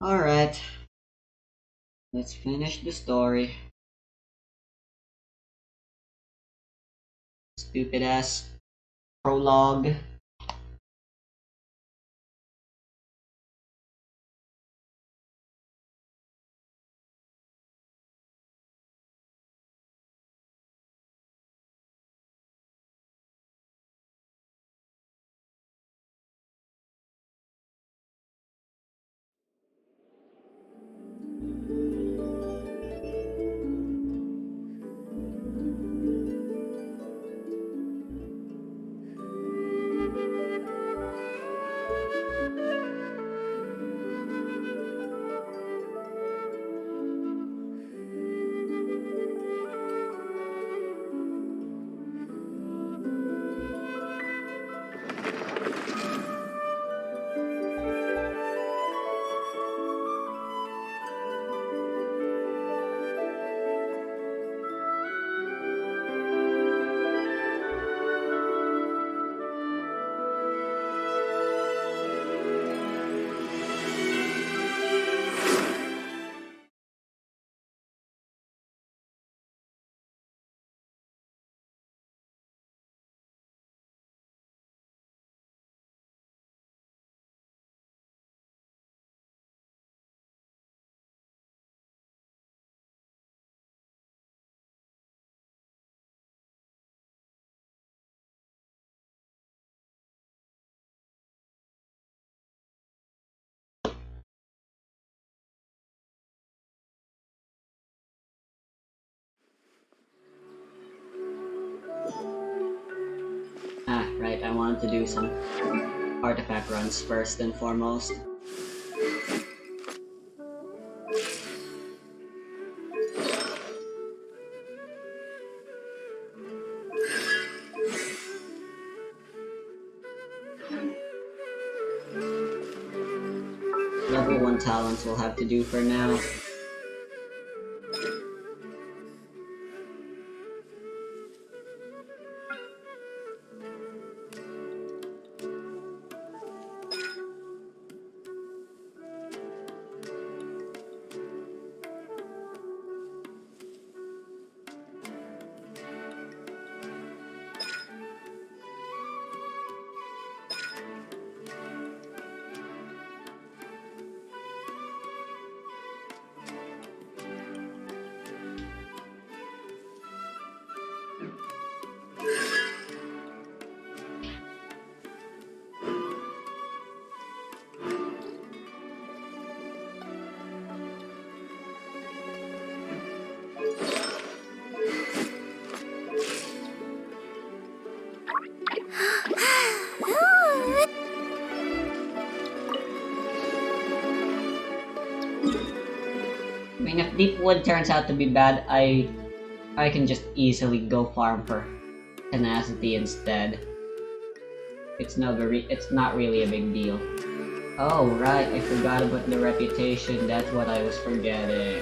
Alright, let's finish the story. Stupid ass prologue. Ah, right, I wanted to do some artifact runs first and foremost. Level 1 talents will have to do for now. I mean, if deep wood turns out to be bad, I can just easily go farm for tenacity instead. It's not really a big deal. Oh right, I forgot about the reputation. That's what I was forgetting.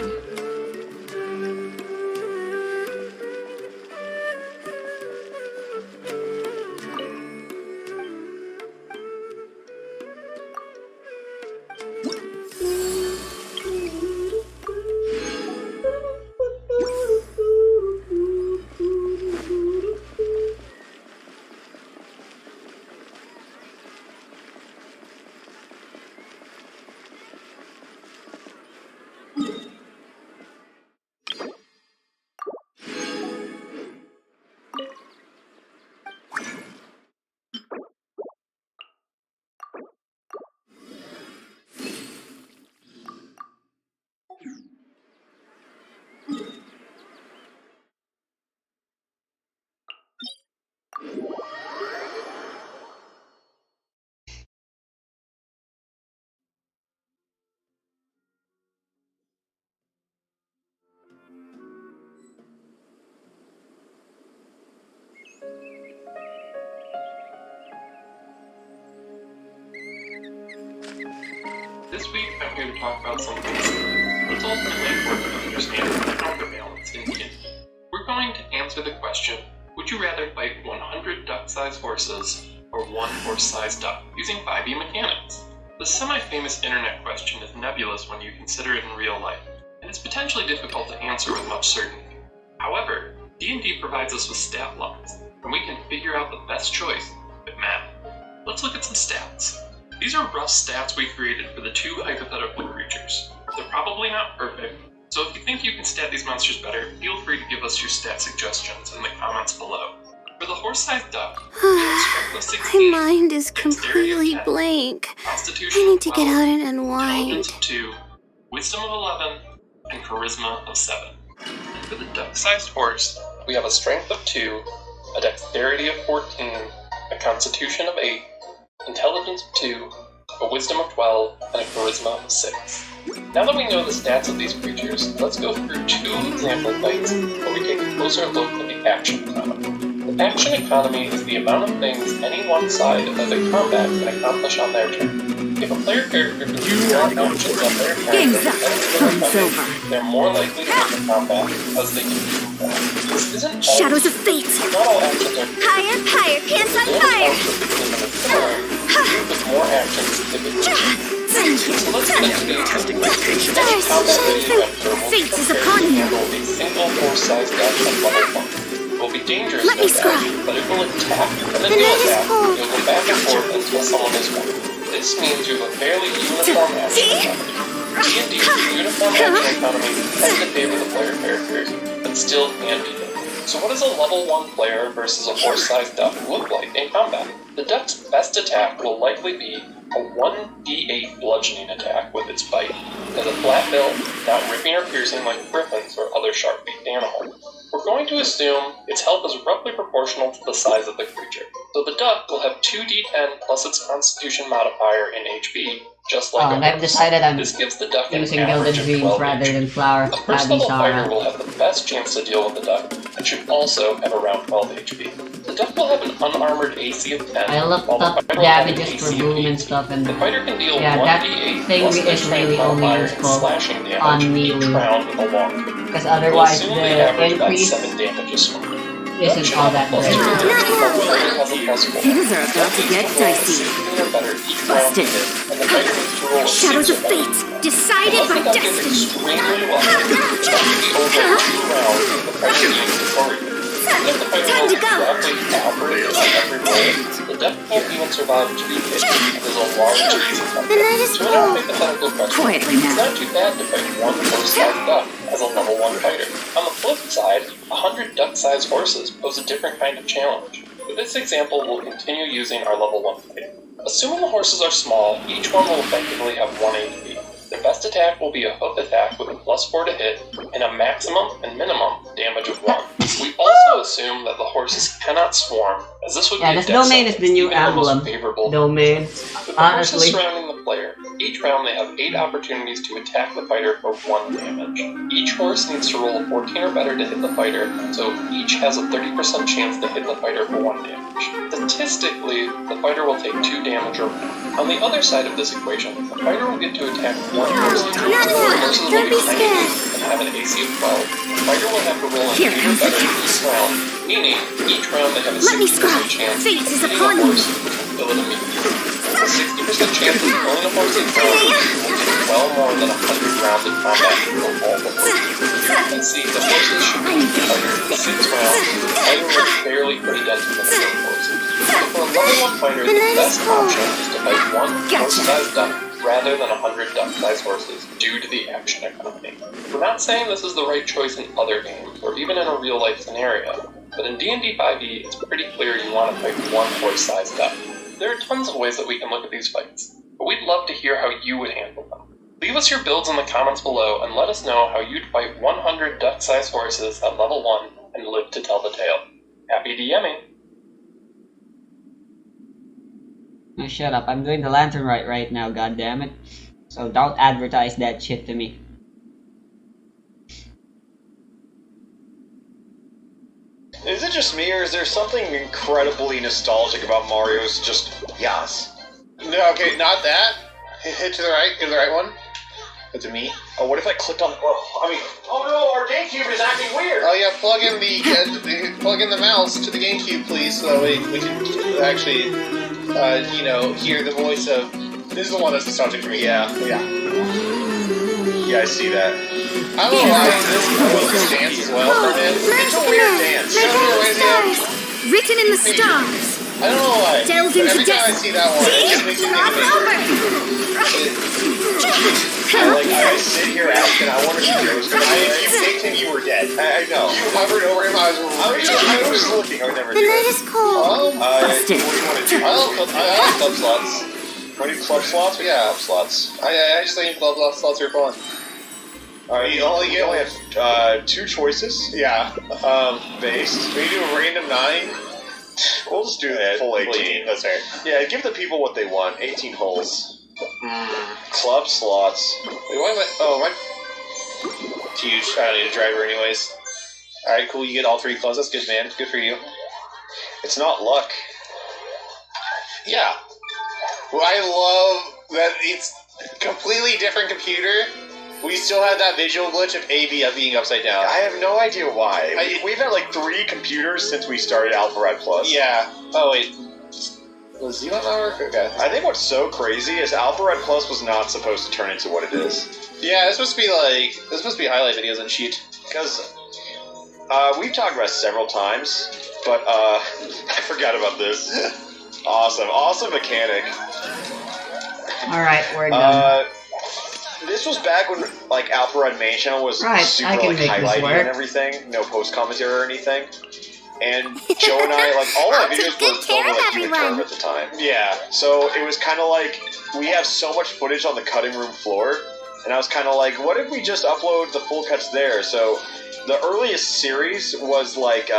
This week, I'm here to talk about something that's ultimately important to understand the counterbalance in D&D. We're going to answer the question, would you rather fight 100 duck-sized horses or one horse-sized duck using 5e mechanics? The semi-famous internet question is nebulous when you consider it in real life, and it's potentially difficult to answer with much certainty. However, D&D provides us with stat blocks, and we can figure out the best choice with math. Let's look at some stats. These are rough stats we created for the two hypothetical creatures. They're probably not perfect, so if you think you can stat these monsters better, feel free to give us your stat suggestions in the comments below. For the horse-sized duck, we have strength of 16, My mind is dexterity of completely 10, blank. constitution I of need to get 12, out and unwind. intelligence of 2, wisdom of 11, and charisma of 7. For the duck-sized horse, we have a strength of 2, a dexterity of 14, a constitution of 8, intelligence of 2, a wisdom of 12, and a charisma of 6. Now that we know the stats of these creatures, let's go through 2 example fights where we take a closer look at the action economy. The action economy is the amount of things any one side of the combat can accomplish on their turn. If a player character can do more actions on their turn Game's than up. any other It's fighter, over. they're more likely to win the combat because they can do more. This isn't Shadows of fate. not all actions are Higher, higher, pants on fire. with more actions typically. So let's get into the Stars, combat shine video through. vector will Fate is prepare upon to you. handle a single horse-sized dash at level 1. It will be dangerous Let me no doubt, scry. but it will attack, and then The you'll night is attack, cold. you'll go back and forth until someone is won. This means you have a fairly uniform action economy. D&D's uniform action economy tends to favor the player characters, but still can be different. So what does a level 1 player versus a horse-sized duck look like in combat? The duck's best attack will likely be a 1d8 bludgeoning attack with its bite. It has a flat bill, not ripping or piercing like griffins or other sharp-beaked animals. We're going to assume its health is roughly proportional to the size of the creature. So the duck will have 2d10 plus its constitution modifier in HP, just like a and I've horse. decided I'm This gives the duck an using average Gilded of Dreams 12 rather HP. than Flower. A first level fighter Sara. will have the best chance to deal with the duck, and should also have around 12 HP. The duck will have an unarmored AC of 10, I looked while the up fighter will have an damages for AC of boom 8. and stuff, and The fighter can deal yeah, that 1d8 thing plus their is strength really only modifier and useful slashing on damage each melee. round with a long kick. because We'll otherwise assume the they average about increase 7 damage a swing. isn't all that Plus great. 2 damage, Not while the fighter has a plus 4. Things are about to get dicey. 16 or better each round to Busted. hit, and the fighter needs to roll a 6 Shadows or of better. fate. Decided Unless by the duck is destiny. extremely lucky, it should be over 2 rounds if the fighter needs to worry. If the fighter Time rolls to go. roughly average on every roll, the duck won't even survive 2 hits because a large chance of The night is So in our cold. hypothetical question, Quietly it's now. not too bad to fight one horse-sized duck as a level 1 fighter. On the flip side, 100 duck-sized horses pose a different kind of challenge. For this example, we'll continue using our level 1 fighter. Assuming the horses are small, each one will effectively have 1 HP. Their best attack will be a hoof attack with a +4 to hit, and a maximum and minimum damage of 1. We also assume that the horses cannot swarm, as this would Yeah, be a this death domain is sentence, the new even in the most emblem. favorable Domain. with the horses Honestly, surrounding the player, each round they have 8 opportunities to attack the fighter for 1 damage. Each horse needs to roll a 14 or better to hit the fighter, so each has a 30% chance to hit the fighter for 1 damage. Statistically, the fighter will take 2 damage or more. On the other side of this equation, the fighter will get to attack 1 horse each round. Not The now. horses will Don't be be tiny scared. and have an AC of 12. The fighter will have to roll an Here 8 or comes the better catch. each round, meaning each round they have a Let me 60% scry. chance Fate of is hitting upon a you. horse to kill it immediately. A 60% chance of killing a horse each round will take well more than 100 rounds of combat to kill all the horses. You can see the horses should beat the fighter in 6 rounds, and the fighter will barely put a dent in the number of horses. So for a level 1 fighter, The the night is best cold. option is to fight 1 Gotcha. horse-sized duck rather than 100 duck-sized horses due to the action economy. We're not saying this is the right choice in other games, or even in a real-life scenario, but in D&D 5e, it's pretty clear you want to fight 1 horse-sized duck. There are tons of ways that we can look at these fights, but we'd love to hear how you would handle them. Leave us your builds in the comments below and let us know how you'd fight 100 duck-sized horses at level 1 and live to tell the tale. Happy DMing! oh, shut up. I'm doing the lantern right now, god damn it. So don't advertise that shit to me. Is it just me, or is there something incredibly nostalgic about Mario's just yas? No, okay, not that. Hit to the right. Go to the right one. Go to me. Oh, what if I clicked on? Oh no, our GameCube is acting weird. Oh yeah, plug in the mouse to the GameCube, please, so that way we can actually, hear the voice of This is the one that's nostalgic for me. Yeah. Yeah. Yeah, I see that. I don't know why this dance as well for him. It's a weird dance. You know what it reminds me of? Written in the stars. I don't know why. Delve But into every time I see that one, it just makes me think of I sit here asking, I wonder if he was going to If you picked him, you were dead. I know. You hovered over him, I was looking. I would never The do night that. is cold. What do Busted. you want to do? I like club slots. Want to do club slots or Yeah. club slots? I just think club slots are fun. Alright, you only have 2 choices. Yeah. Based. We do a random 9. We'll just do the full 18. That's fair. Yeah, give the people what they want. 18 holes. Club slots. Wait, why am I... Oh, my... Huge. I don't need a driver anyways. Alright, cool. You get all 3 clubs. That's good, man. Good for you. It's not luck. Yeah. Well, I love that it's completely different computer. We still have that visual glitch of AB being upside down. I have no idea why. I- We've had like 3 computers since we started Alpha Red Plus. Yeah. Oh, wait. Was Xenon not work? Okay. I think what's so crazy is Alpha Red Plus was not supposed to turn into what it is. Yeah, it's supposed to be like... It's supposed to be highlight videos and shit. Because we've talked about it several times, but I forgot about this. Awesome mechanic. Alright, we're done. This was back when like Alpha Red Main Channel was Right, super I can like make this highlighty work. and everything, no post commentary or anything. And Joe and I, like all our I'll take videos good were care filmed of like Human everyone. Curve at the time. Yeah. So it was kind of like we have so much footage on the cutting room floor, and I was kind of like, what if we just upload the full cuts there? So the earliest series was like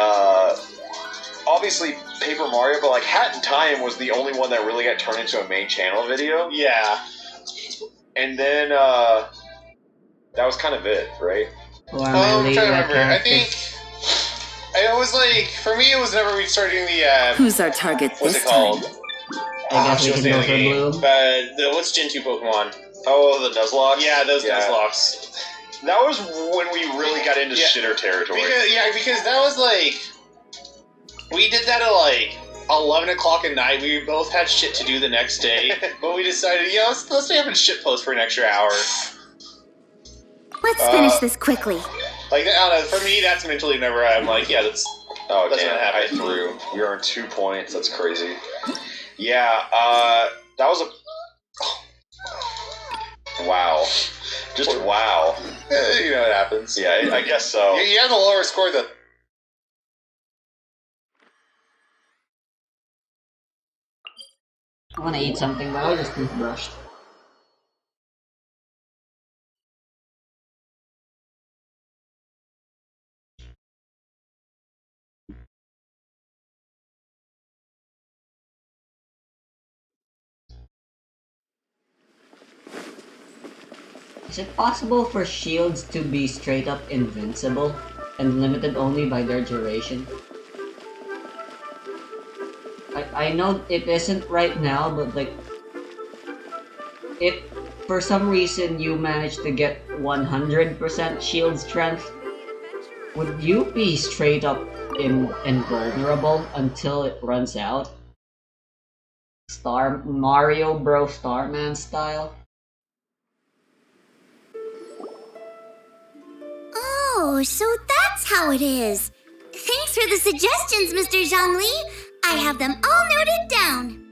obviously Paper Mario, but like Hat in Time was the only one that really got turned into a main channel video. Yeah. And then that was kind of it, right? Who are I'm my trying lead to remember. I characters? think... It was like... For me, it was whenever we started doing the... Who's our target What's this it called? time? I guess we what's can the go name of for the game? Bloom. What's Gen 2 Pokemon? Oh, the Nuzlocke? Yeah, those Yeah. Nuzlocks. That was when we really got into Yeah. shitter territory. Because that was like... We did that at like 11 o'clock at night. We both had shit to do the next day. But we decided, let's stay up and shitpost for an extra hour. Let's finish this quickly. Like, I don't know, for me, that's mentally whenever I'm like, that's... Oh, That's damn, what I happened. threw. You earned 2 points. That's crazy. Yeah, that was a... Wow. Just wow. You know what happens. Yeah, I guess so. You have the lower score, though. I want to eat something, but I just toothbrushed. Is it possible for shields to be straight up invincible and limited only by their duration? I know it isn't right now, but like, if for some reason you manage to get 100% shield strength, would you be straight up invulnerable until it runs out? Mario Bro Starman style? Oh, so that's how it is. Thanks for the suggestions, Mr. Zhongli. I have them all noted down.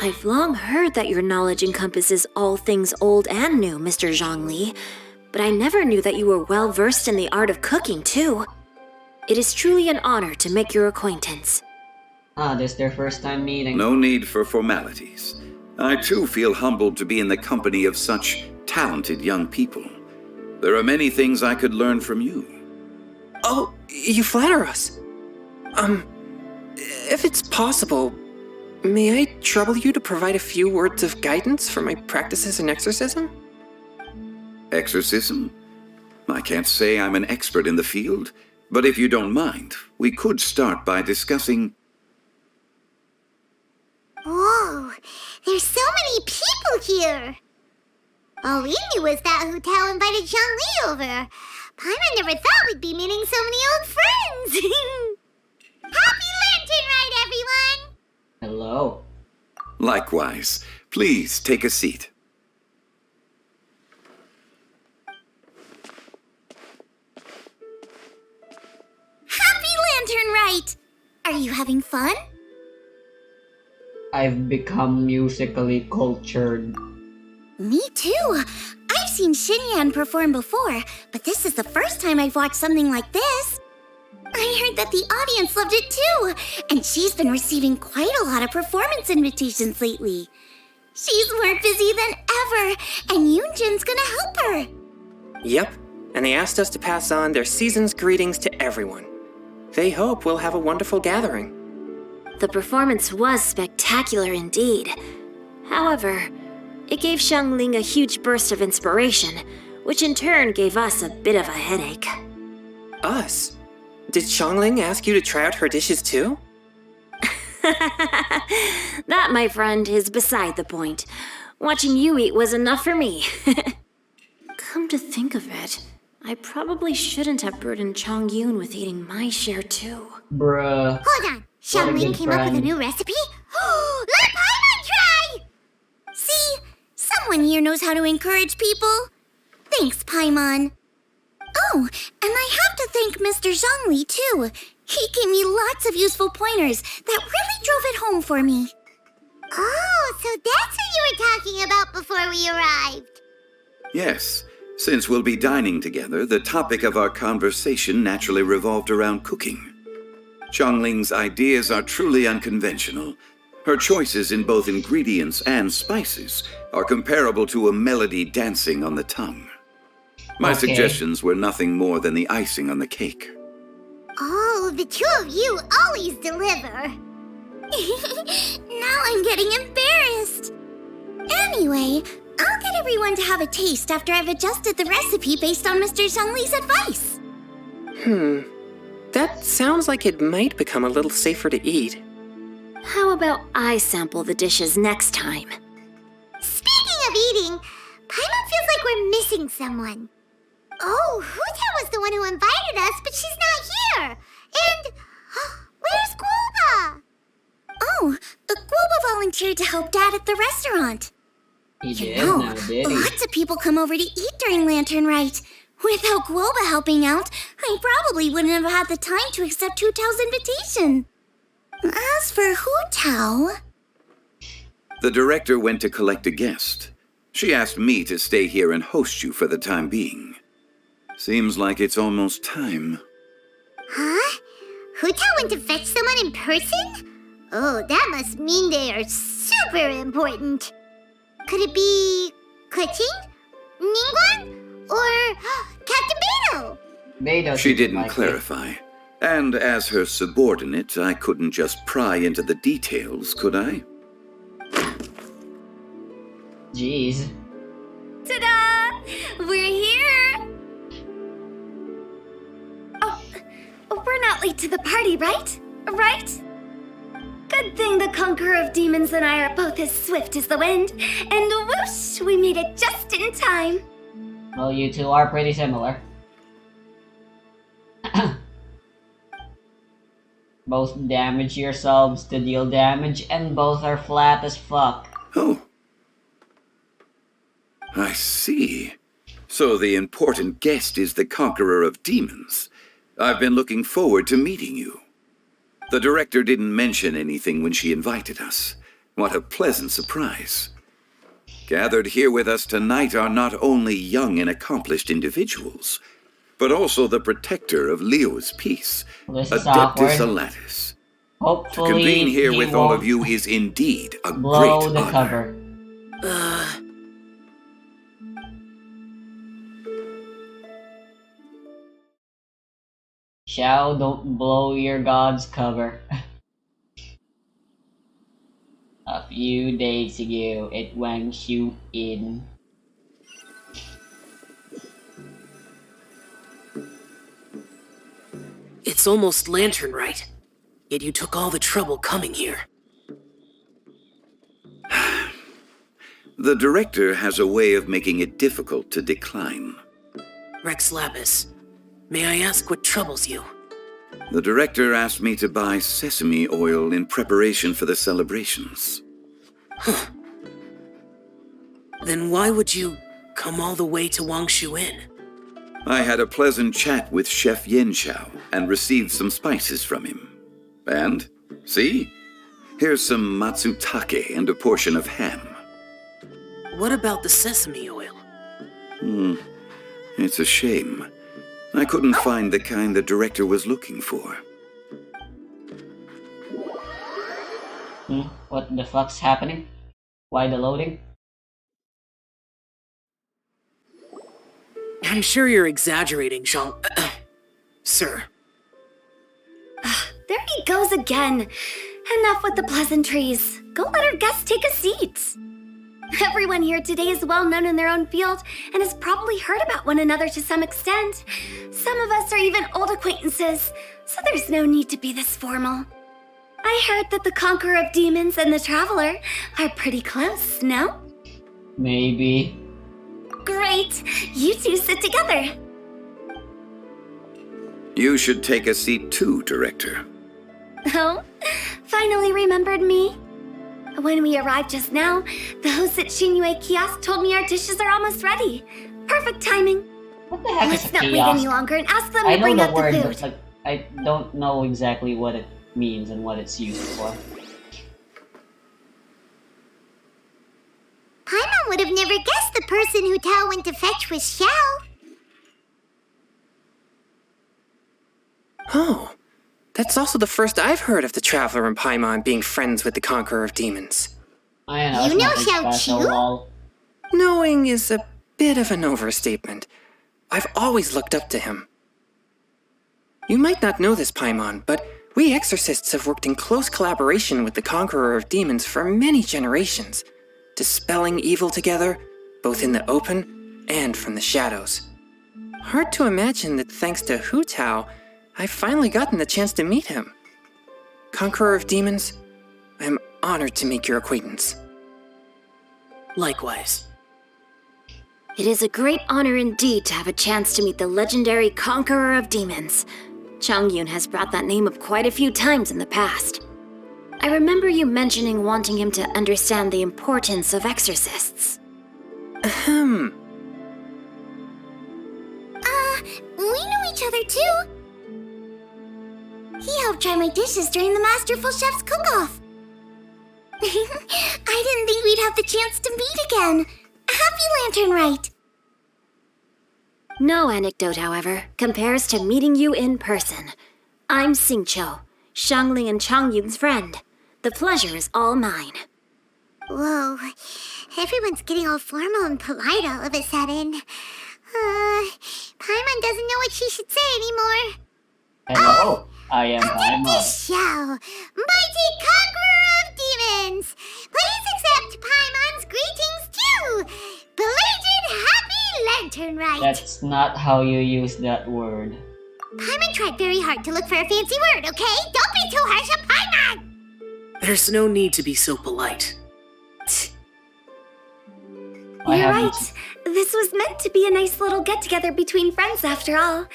I've long heard that your knowledge encompasses all things old and new, Mr. Zhongli. But I never knew that you were well versed in the art of cooking, too. It is truly an honor to make your acquaintance. Ah, this their first time meeting. No need for formalities. I too feel humbled to be in the company of such talented young people. There are many things I could learn from you. Oh, you flatter us. If it's possible, may I trouble you to provide a few words of guidance for my practices in exorcism? Exorcism? I can't say I'm an expert in the field, but if you don't mind, we could start by discussing... Whoa, there's so many people here. All we knew was that Hu-Tao invited Zhongli over. Paimon never thought we'd be meeting so many old friends. Happy Lantern Rite, everyone! Hello. Likewise. Please take a seat. Happy Lantern Rite! Are you having fun? I've become musically cultured. Me too. I've seen Xinyan perform before, but this is the first time I've watched something like this. I heard that the audience loved it too, and she's been receiving quite a lot of performance invitations lately. She's more busy than ever, and Yoonjin's gonna help her. Yep, and they asked us to pass on their season's greetings to everyone. They hope we'll have a wonderful gathering. The performance was spectacular indeed. However, it gave Xiangling a huge burst of inspiration, which in turn gave us a bit of a headache. Us? Did Xiangling ask you to try out her dishes too? That, my friend, is beside the point. Watching you eat was enough for me. Come to think of it, I probably shouldn't have burdened Chongyun with eating my share too. Bruh. Hold on. Xiangling came up with a new recipe? Let Paimon try! See? Someone here knows how to encourage people. Thanks, Paimon. Oh, and I have to thank Mr. Zhongli, too. He gave me lots of useful pointers that really drove it home for me. Oh, so that's what you were talking about before we arrived. Yes. Since we'll be dining together, the topic of our conversation naturally revolved around cooking. Xiangling's ideas are truly unconventional. Her choices in both ingredients and spices are comparable to a melody dancing on the tongue. My suggestions were nothing more than the icing on the cake. Oh, the two of you always deliver. Now I'm getting embarrassed. Anyway, I'll get everyone to have a taste after I've adjusted the recipe based on Mr. Zhongli's advice. That sounds like it might become a little safer to eat. How about I sample the dishes next time? Speaking of eating, Paimon feels like we're missing someone. Oh, Huta was the one who invited us, but she's not here. And where's Guoba? Oh, Guoba volunteered to help Dad at the restaurant. He did, You know, now did he? lots of people come over to eat during Lantern Rite. Without Guoba helping out, I probably wouldn't have had the time to accept Hu Tao's invitation. As for Hu Tao... The director went to collect a guest. She asked me to stay here and host you for the time being. Seems like it's almost time. Huh? Hu Tao went to fetch someone in person? Oh, that must mean they are super important. Could it be... Kuching? Ningguang? Or Captain Beidou? Beidou She seems didn't likely. clarify. And as her subordinate, I couldn't just pry into the details, could I? Jeez. Ta-da! We're here! Oh, we're not late to the party, right? Right? Good thing the Conqueror of Demons and I are both as swift as the wind. And whoosh, we made it just in time. Well, you two are pretty similar. Both damage yourselves to deal damage, and both are flat as fuck. Oh. I see. So the important guest is the Conqueror of Demons. I've been looking forward to meeting you. The director didn't mention anything when she invited us. What a pleasant surprise. Gathered here with us tonight are not only young and accomplished individuals, but also the protector of Leo's peace, This is Adeptus awkward. Alatus. To Hopefully, convene here he with all won't of you is indeed a blow great the honor. cover. Xiao, don't blow your god's cover. A few days ago, it wang Xiu in. It's almost Lantern Rite, yet you took all the trouble coming here. The director has a way of making it difficult to decline. Rex Lapis, may I ask what troubles you? The director asked me to buy sesame oil in preparation for the celebrations. Then why would you come all the way to Wangshu Inn? I had a pleasant chat with Chef Yenchao and received some spices from him. And, see? Here's some matsutake and a portion of ham. What about the sesame oil? It's a shame. I couldn't find the kind the director was looking for. What the fuck's happening? Why the loading? I'm sure you're exaggerating, Jean. Sir. There he goes again. Enough with the pleasantries. Go let our guests take a seat. Everyone here today is well known in their own field and has probably heard about one another to some extent. Some of us are even old acquaintances, so there's no need to be this formal. I heard that the Conqueror of Demons and the Traveler are pretty close, no? Maybe. Great! You two sit together. You should take a seat too, Director. Oh, finally remembered me? When we arrived just now, the host at Shinue Kiosk told me our dishes are almost ready. Perfect timing. What the heck Let's is a not wait kiosk? any longer and ask them I to know bring the out word, the but food. like, I don't know exactly what it means and what it's used for. Paimon would have never guessed the person who Tao went to fetch was Xiao. Oh, that's also the first I've heard of the Traveler and Paimon being friends with the Conqueror of Demons. I know, You it's know nothing Xiao special, Chu? lol. Knowing is a bit of an overstatement. I've always looked up to him. You might not know this, Paimon, but we exorcists have worked in close collaboration with the Conqueror of Demons for many generations, dispelling evil together, both in the open and from the shadows. Hard to imagine that thanks to Hu Tao, I've finally gotten the chance to meet him. Conqueror of Demons, I am honored to make your acquaintance. Likewise. It is a great honor indeed to have a chance to meet the legendary Conqueror of Demons. Changyun has brought that name up quite a few times in the past. I remember you mentioning wanting him to understand the importance of exorcists. Ahem. We know each other too. He helped try my dishes during the Masterful Chef's cook-off. I didn't think we'd have the chance to meet again. Happy Lantern Rite. No anecdote, however, compares to meeting you in person. I'm Xingqiu, Shangling and Changyun's friend. The pleasure is all mine. Whoa, everyone's getting all formal and polite all of a sudden. Paimon doesn't know what she should say anymore. Hello, I am Attentive Paimon. Xiao, mighty Conqueror of Demons. Please accept Paimon's greetings too. Belated Happy Lantern Rite. That's not how you use that word. Paimon tried very hard to look for a fancy word, okay? Don't be too harsh on Paimon. There's no need to be so polite. I You're haven't- right. This was meant to be a nice little get-together between friends after all.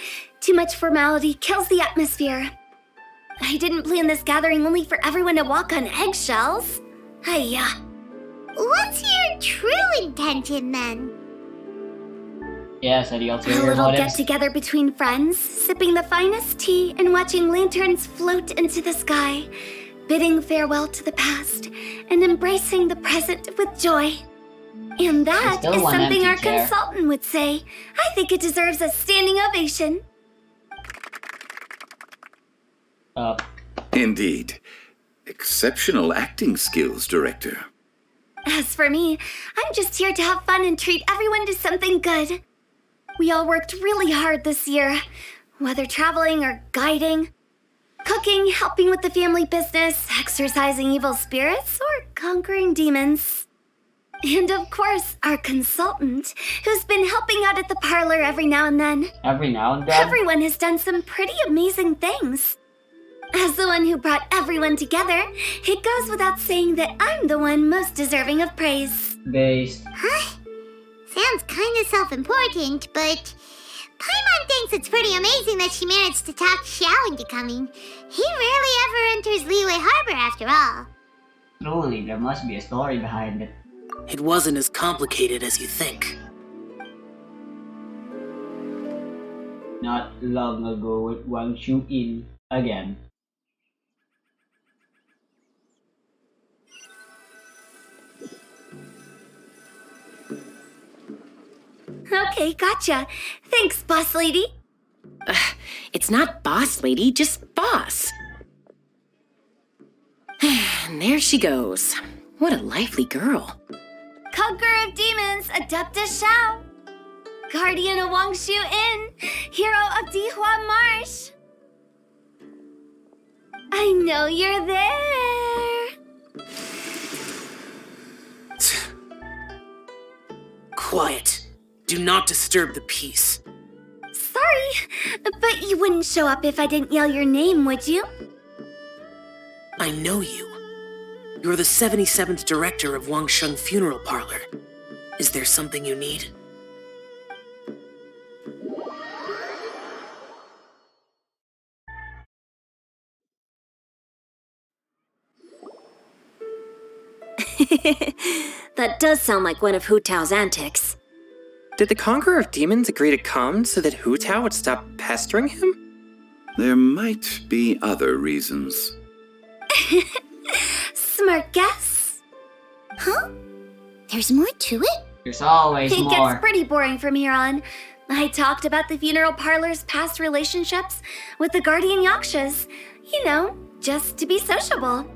Too much formality kills the atmosphere. I didn't plan this gathering only for everyone to walk on eggshells. Hiya. What's your true intention then? Yes, the A ulterior little motives. get-together between friends, sipping the finest tea and watching lanterns float into the sky, bidding farewell to the past and embracing the present with joy. And that Still is one something empty our chair. consultant would say. I think it deserves a standing ovation. Indeed. Exceptional acting skills, Director. As for me, I'm just here to have fun and treat everyone to something good. We all worked really hard this year, whether traveling or guiding, cooking, helping with the family business, exorcising evil spirits, or conquering demons. And of course, our consultant, who's been helping out at the parlor every now and then. Every now and then. Everyone has done some pretty amazing things. As the one who brought everyone together, it goes without saying that I'm the one most deserving of praise. Based. Huh? Sounds kind of self-important, but Paimon thinks it's pretty amazing that she managed to talk Xiao into coming. He rarely ever enters Liyue Harbor after all. Truly, there must be a story behind it. It wasn't as complicated as you think. Not long ago with Wang Shu in again. Okay, gotcha. Thanks, boss lady. It's not boss lady, just boss. And there she goes. What a lively girl. Conqueror of demons, Adeptus Shao. Guardian of Wangshu Inn, hero of Dihua Marsh. I know you're there. Quiet. Do not disturb the peace. Sorry, but you wouldn't show up if I didn't yell your name, would you? I know you. You're the 77th director of Wangsheng Funeral Parlor. Is there something you need? That does sound like one of Hu Tao's antics. Did the Conqueror of Demons agree to come so that Hu Tao would stop pestering him? There might be other reasons. Smart guess. Huh? There's more to it? There's always It more. gets pretty boring from here on. I talked about the funeral parlor's past relationships with the guardian yakshas. You know, just to be sociable.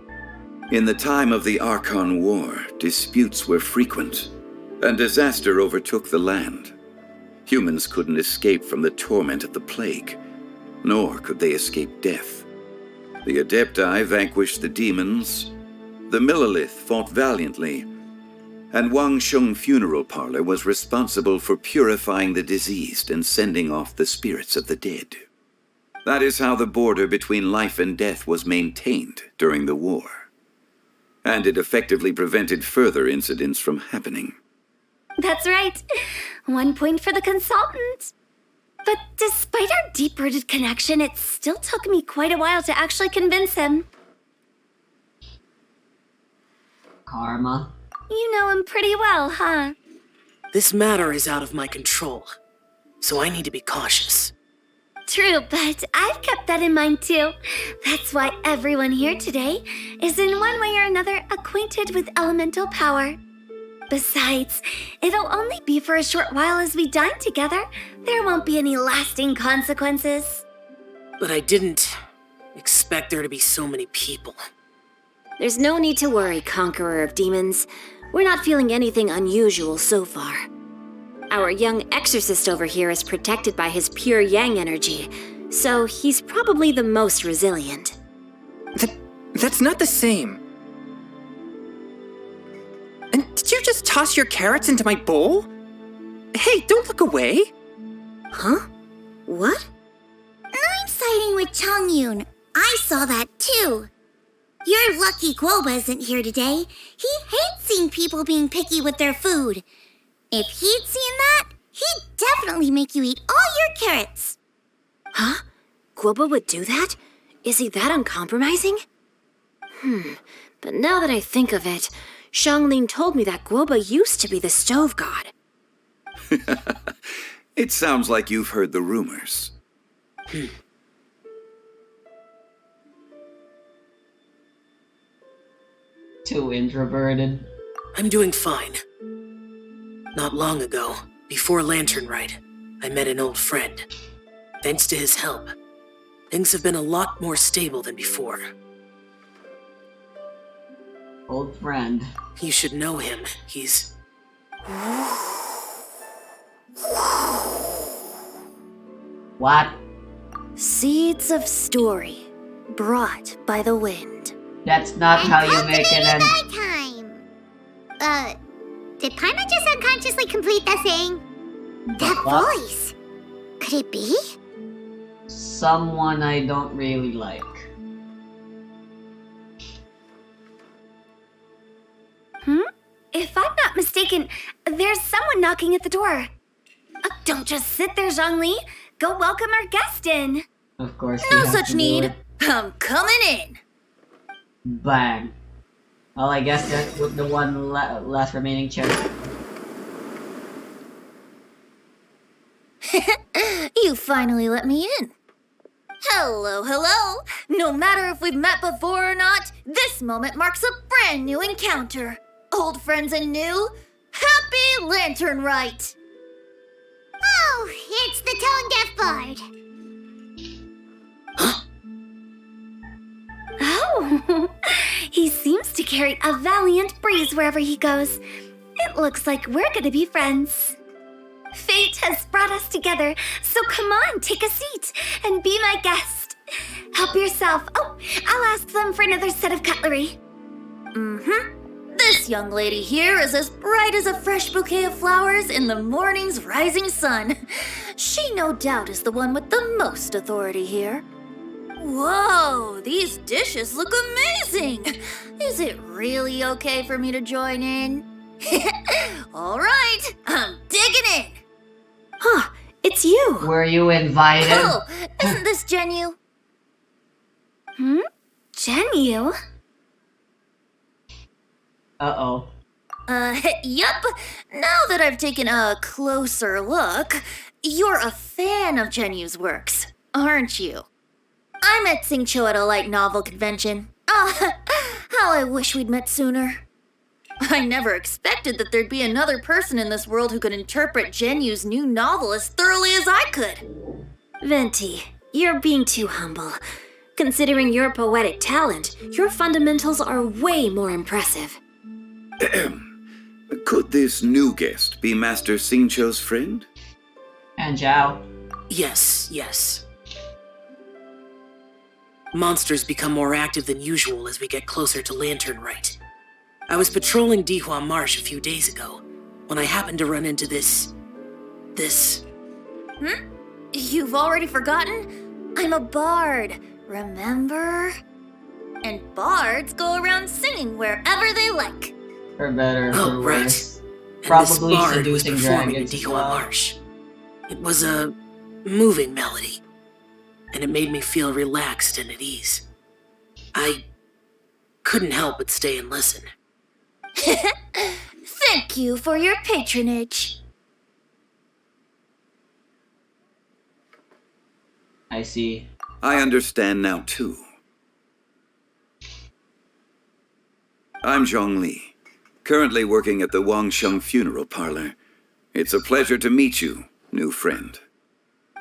In the time of the Archon War, disputes were frequent, and disaster overtook the land. Humans couldn't escape from the torment of the plague, nor could they escape death. The Adepti vanquished the demons, the Millelith fought valiantly, and Wangsheng Funeral Parlor was responsible for purifying the diseased and sending off the spirits of the dead. That is how the border between life and death was maintained during the war. And it effectively prevented further incidents from happening. That's right. 1 point for the consultant. But despite our deep-rooted connection, it still took me quite a while to actually convince him. Karma. You know him pretty well, huh? This matter is out of my control, so I need to be cautious. True, but I've kept that in mind too. That's why everyone here today is in one way or another acquainted with elemental power. Besides, it'll only be for a short while as we dine together. There won't be any lasting consequences. But I didn't expect there to be so many people. There's no need to worry, Conqueror of Demons. We're not feeling anything unusual so far. Our young exorcist over here is protected by his pure yang energy, so he's probably the most resilient. That's not the same. And did you just toss your carrots into my bowl? Hey, don't look away. Huh? What? I'm siding with Chongyun. I saw that too. You're lucky Guoba isn't here today. He hates seeing people being picky with their food. If he'd seen that, he'd definitely make you eat all your carrots. Huh? Guoba would do that? Is he that uncompromising? But now that I think of it, Xianglin told me that Guoba used to be the stove god. It sounds like you've heard the rumors. Too introverted. I'm doing fine. Not long ago, before Lantern Rite, I met an old friend. Thanks to his help, things have been a lot more stable than before. Old friend. You should know him. He's... What? Seeds of story, brought by the wind. That's not how you make it end. Time. Did Paimon just unconsciously complete that saying? That What? voice. Could it be? Someone I don't really like. If I'm not mistaken, there's someone knocking at the door. Don't just sit there, Zhongli. Go welcome our guest in. Of course. No we have such to do need. it. I'm coming in. Bang. Well, I guess that's with the one last remaining chest. You finally let me in. Hello, hello. No matter if we've met before or not, this moment marks a brand new encounter. Old friends and new, happy Lantern Rite. Oh, it's the tone-deaf bard. Oh, he seems to carry a valiant breeze wherever he goes. It looks like we're gonna be friends. Fate has brought us together, so come on, take a seat and be my guest. Help yourself. Oh, I'll ask them for another set of cutlery. This young lady here is as bright as a fresh bouquet of flowers in the morning's rising sun. She no doubt is the one with the most authority here. Whoa, these dishes look amazing. Is it really okay for me to join in? All right, I'm digging in. Huh, it's you. Were you invited? Oh, isn't this Genu? Genu? Uh-oh. Yup. Now that I've taken a closer look, you're a fan of Genu's works, aren't you? I met Singcho at a light novel convention. Ah, how I wish we'd met sooner. I never expected that there'd be another person in this world who could interpret Genu's new novel as thoroughly as I could. Venti, you're being too humble. Considering your poetic talent, your fundamentals are way more impressive. Could this new guest be Master Xingqiu's friend? And Zhao. Yes. Monsters become more active than usual as we get closer to Lantern Rite. I was patrolling Dihua Marsh a few days ago when I happened to run into this... You've already forgotten? I'm a bard, remember? And bards go around singing wherever they like. For better or for Oh, right. worse. And Probably this bard was seducing performing in dragons as Dihua well. Marsh. It was a moving melody, and it made me feel relaxed and at ease. I couldn't help but stay and listen. Thank you for your patronage. I see. I understand now, too. I'm Zhongli, currently working at the Wangsheng Funeral Parlor. It's a pleasure to meet you, new friend.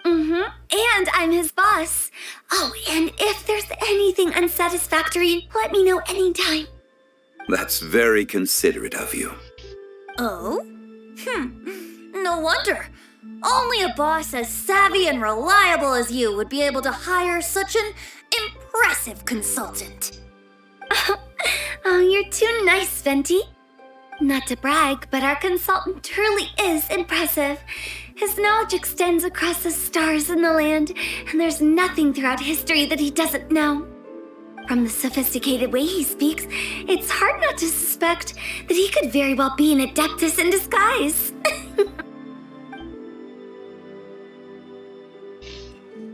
And I'm his boss. Oh, and if there's anything unsatisfactory, let me know anytime. That's very considerate of you. Oh? No wonder. Only a boss as savvy and reliable as you would be able to hire such an impressive consultant. Oh, you're too nice, Venti. Not to brag, but our consultant truly is impressive. His knowledge extends across the stars and the land, and there's nothing throughout history that he doesn't know. From the sophisticated way he speaks, it's hard not to suspect that he could very well be an adeptus in disguise.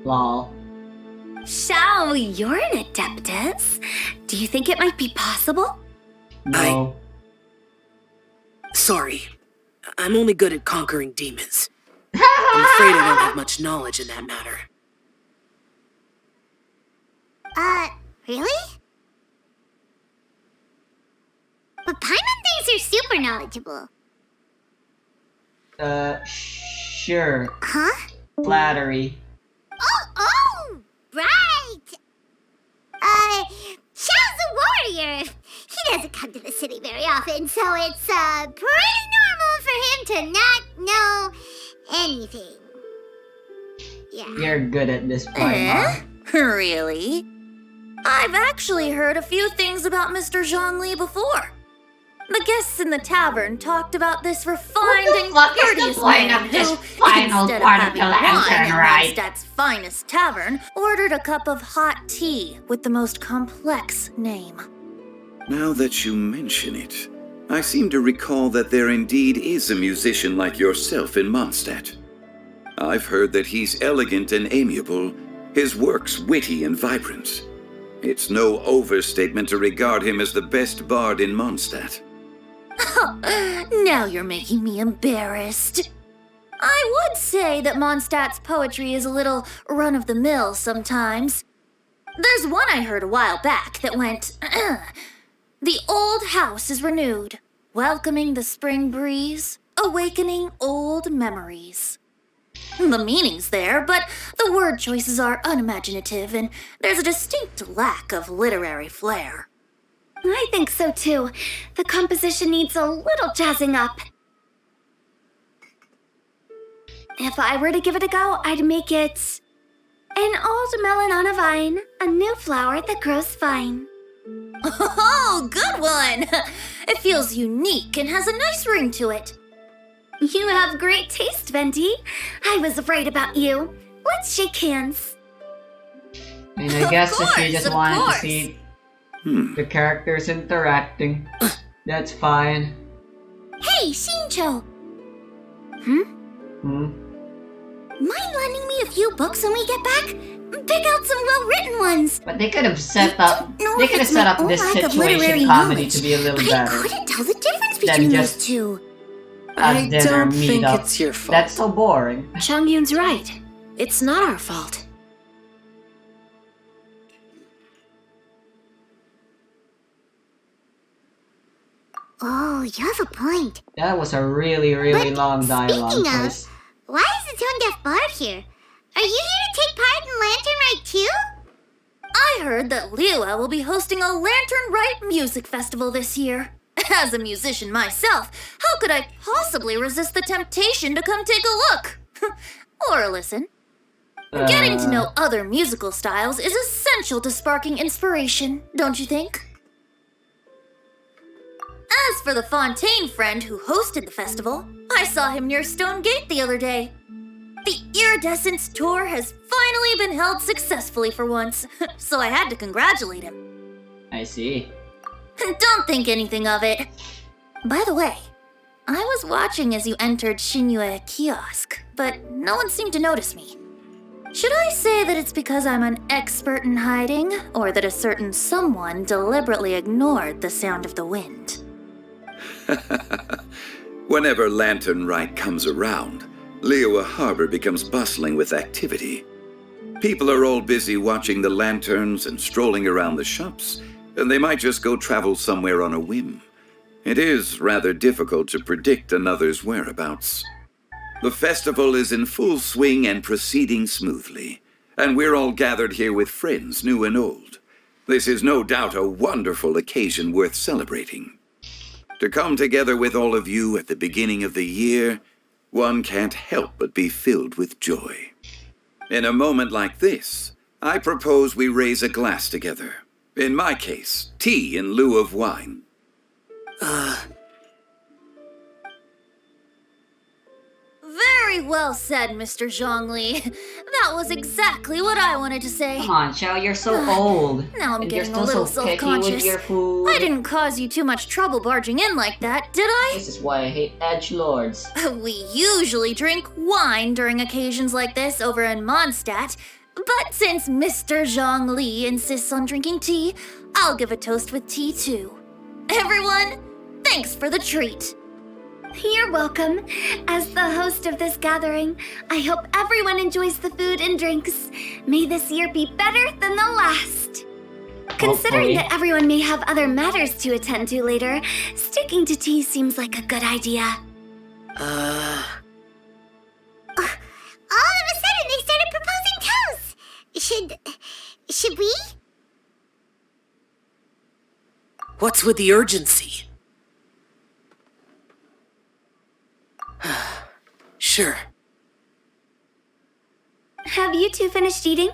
Lol. Shao, you're an adeptus. Do you think it might be possible? No. Sorry, I'm only good at conquering demons. I'm afraid I don't have much knowledge in that matter. Really? But Paimon thinks you're super knowledgeable. Sure. Huh? Flattery. Oh, right! Xiao's a warrior. He doesn't come to the city very often, so it's, pretty normal for him to not know anything. Yeah. You're good at this Paimon. Really? I've actually heard a few things about Mr. Zhongli before. The guests in the tavern talked about this refined and courteous man who, instead of having wine at Mondstadt's finest tavern, ordered a cup of hot tea with the most complex name. Now that you mention it, I seem to recall that there indeed is a musician like yourself in Mondstadt. I've heard that he's elegant and amiable, his works witty and vibrant. It's no overstatement to regard him as the best bard in Mondstadt. Now you're making me embarrassed. I would say that Mondstadt's poetry is a little run-of-the-mill sometimes. There's one I heard a while back that went, "The old house is renewed, welcoming the spring breeze, awakening old memories." The meaning's there, but the word choices are unimaginative, and there's a distinct lack of literary flair. I think so too. The composition needs a little jazzing up. If I were to give it a go, I'd make it an old melon on a vine, a new flower that grows fine. Oh, good one! It feels unique and has a nice ring to it. You have great taste, Venti. I was right about you. Let's shake hands. And I guess if you Of just course, wanted of to course. see the characters interacting, that's fine. Hey, Shincho! Hmm? Mind lending me a few books when we get back? Pick out some well-written ones. But they could have set up. No, They could have it's set my up own this lack of literary situation comedy knowledge, to be a little but I better. couldn't tell the difference Then between just- those two. I Dinner don't think meetup. it's your fault. That's so boring. Changyun's right. It's not our fault. Oh, you have a point. That was a really, really But long dialogue. speaking of- choice. Why is the tone-deaf bard here? Are you here to take part in Lantern Rite too? I heard that Liyue will be hosting a Lantern Rite music festival this year. As a musician myself, how could I possibly resist the temptation to come take a look? Or listen. Getting to know other musical styles is essential to sparking inspiration, don't you think? As for the Fontaine friend who hosted the festival, I saw him near Stone Gate the other day. The Iridescence tour has finally been held successfully for once, so I had to congratulate him. I see. Don't think anything of it. By the way, I was watching as you entered Shinyue Kiosk, but no one seemed to notice me. Should I say that it's because I'm an expert in hiding, or that a certain someone deliberately ignored the sound of the wind? Whenever Lantern Rite comes around, Liyue Harbor becomes bustling with activity. People are all busy watching the lanterns and strolling around the shops, and they might just go travel somewhere on a whim. It is rather difficult to predict another's whereabouts. The festival is in full swing and proceeding smoothly, and we're all gathered here with friends, new and old. This is no doubt a wonderful occasion worth celebrating. To come together with all of you at the beginning of the year, one can't help but be filled with joy. In a moment like this, I propose we raise a glass together. In my case, tea in lieu of wine. Very well said, Mr. Zhongli. That was exactly what I wanted to say. Come on, Xiao, you're so old. Now I'm and you're getting still a little so picky self-conscious. with your food. I didn't cause you too much trouble barging in like that, did I? This is why I hate edgelords. We usually drink wine during occasions like this over in Mondstadt, but since Mr. Zhongli insists on drinking tea, I'll give a toast with tea too. Everyone, thanks for the treat. You're welcome. As the host of this gathering, I hope everyone enjoys the food and drinks. May this year be better than the last. Considering Hopefully. that everyone may have other matters to attend to later, sticking to tea seems like a good idea. All of a sudden, they started proposing toasts. Should we? What's with the urgency? Sure. Have you two finished eating?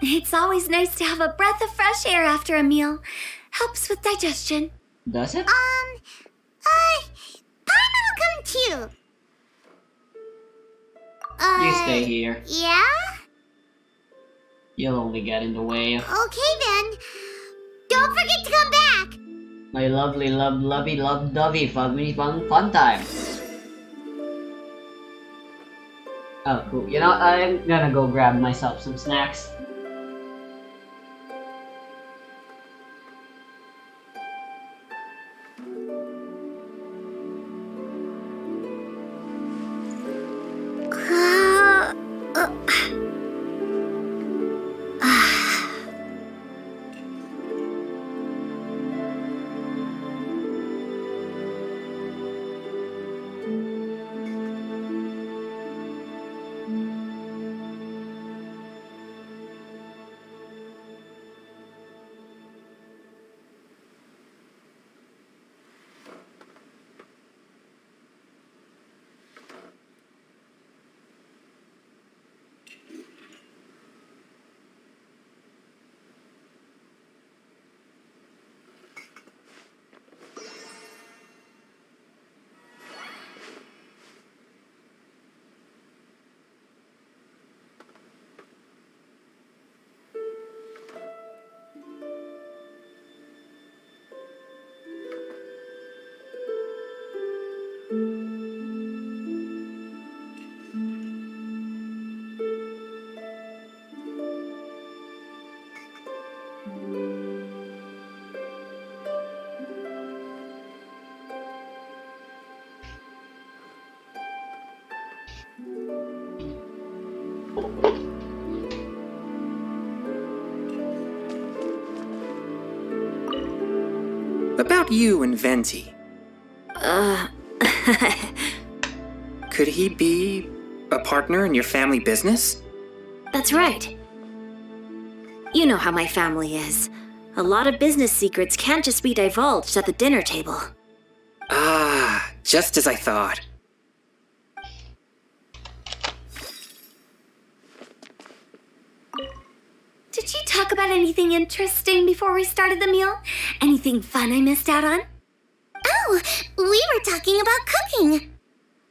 It's always nice to have a breath of fresh air after a meal. Helps with digestion. Does it? Paimon will come too. You stay here. Yeah? You'll only get in the way. Okay then. Don't forget to come back. My lovely, lovey-dovey fun time. Oh, cool. You know, I'm gonna go grab myself some snacks. About you and Venti. Could he be a partner in your family business? That's right. You know how my family is. A lot of business secrets can't just be divulged at the dinner table. Ah, just as I thought. Did you talk about anything interesting before we started the meal? Anything fun I missed out on? Oh, we were talking about cooking.